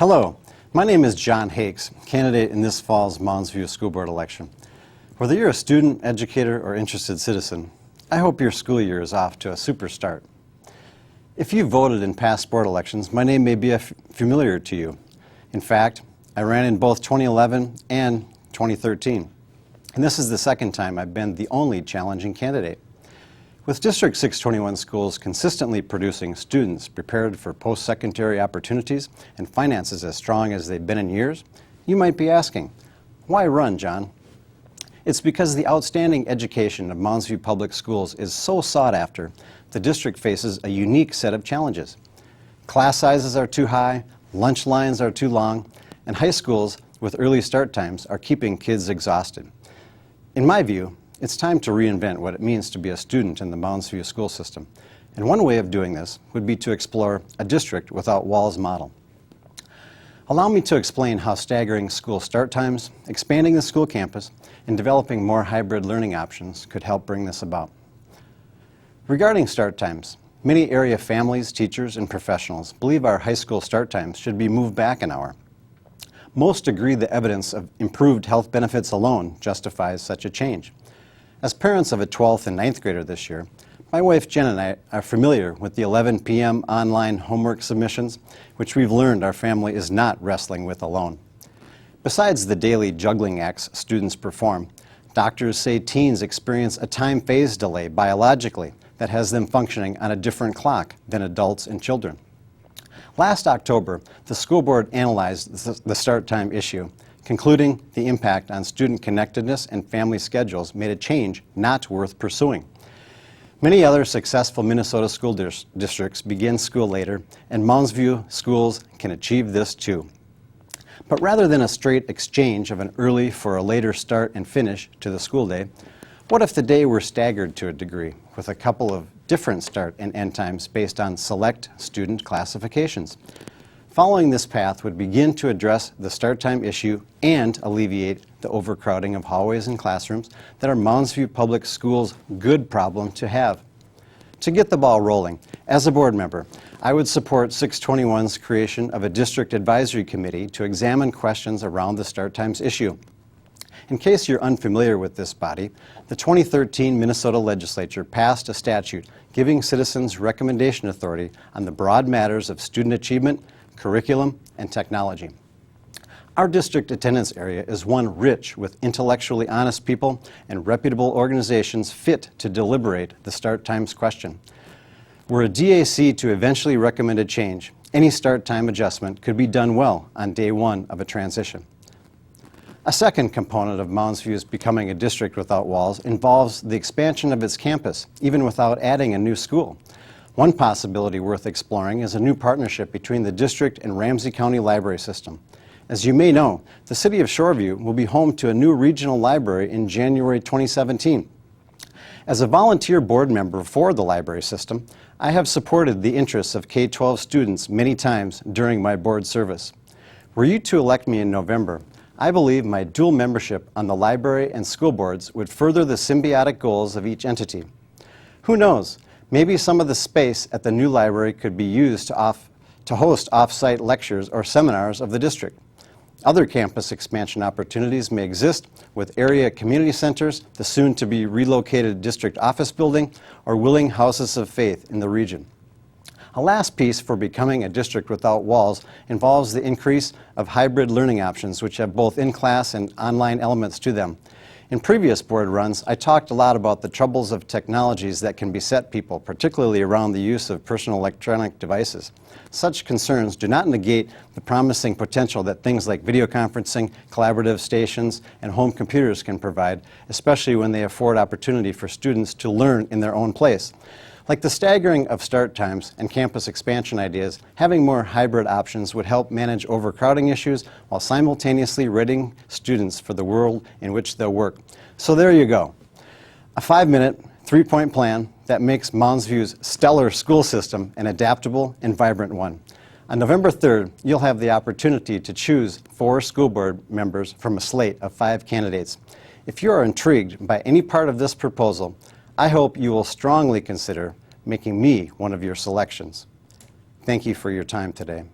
Hello, my name is John Hakes, candidate in this fall's Mounds View School Board election. Whether you're a student, educator, or interested citizen, I hope your school year is off to a super start. If you voted in past board elections, my name may be familiar to you. In fact, I ran in both 2011 and 2013, and this is the second time I've been the only challenging candidate. With District 621 schools consistently producing students prepared for post-secondary opportunities and finances as strong as they've been in years, you might be asking, why run, John? It's because the outstanding education of Mounds View Public Schools is so sought after, the district faces a unique set of challenges. Class sizes are too high, lunch lines are too long, and high schools with early start times are keeping kids exhausted. In my view, it's time to reinvent what it means to be a student in the Mounds View school system. And one way of doing this would be to explore a district without walls model. Allow me to explain how staggering school start times, expanding the school campus, and developing more hybrid learning options could help bring this about. Regarding start times, many area families, teachers, and professionals believe our high school start times should be moved back an hour. Most agree the evidence of improved health benefits alone justifies such a change. As parents of a 12th and 9th grader this year, my wife Jen and I are familiar with the 11 p.m. online homework submissions, which we've learned our family is not wrestling with alone. Besides the daily juggling acts students perform, doctors say teens experience a time phase delay biologically that has them functioning on a different clock than adults and children. Last October, the school board analyzed the start time issue, concluding the impact on student connectedness and family schedules made a change not worth pursuing. Many other successful Minnesota school districts begin school later, and Mounds View schools can achieve this too. But rather than a straight exchange of an early for a later start and finish to the school day, what if the day were staggered to a degree, with a couple of different start and end times based on select student classifications? Following this path would begin to address the start time issue and alleviate the overcrowding of hallways and classrooms that are Mounds View Public Schools' good problem to have. To get the ball rolling, as a board member, I would support 621's creation of a district advisory committee to examine questions around the start times issue. In case you're unfamiliar with this body, the 2013 Minnesota legislature passed a statute giving citizens recommendation authority on the broad matters of student achievement, curriculum, and technology. Our district attendance area is one rich with intellectually honest people and reputable organizations fit to deliberate the start times question. Were a DAC to eventually recommend a change, any start time adjustment could be done well on day one of a transition. A second component of Mounds View's becoming a district without walls involves the expansion of its campus, even without adding a new school. One possibility worth exploring is a new partnership between the district and Ramsey County Library System. As you may know, the city of Shoreview will be home to a new regional library in January 2017. As a volunteer board member for the library system, I have supported the interests of K-12 students many times during my board service. Were you to elect me in November, I believe my dual membership on the library and school boards would further the symbiotic goals of each entity. Who knows? Maybe some of the space at the new library could be used to host off-site lectures or seminars of the district. Other campus expansion opportunities may exist with area community centers, the soon-to-be relocated district office building, or willing houses of faith in the region. A last piece for becoming a district without walls involves the increase of hybrid learning options, which have both in-class and online elements to them. In previous board runs, I talked a lot about the troubles of technologies that can beset people, particularly around the use of personal electronic devices. Such concerns do not negate the promising potential that things like video conferencing, collaborative stations, and home computers can provide, especially when they afford opportunity for students to learn in their own place. Like the staggering of start times and campus expansion ideas, having more hybrid options would help manage overcrowding issues while simultaneously readying students for the world in which they'll work. So there you go. A 5-minute, 3-point plan that makes Mounds View's stellar school system an adaptable and vibrant one. On November 3rd, you'll have the opportunity to choose 4 school board members from a slate of 5 candidates. If you are intrigued by any part of this proposal, I hope you will strongly consider making me one of your selections. Thank you for your time today.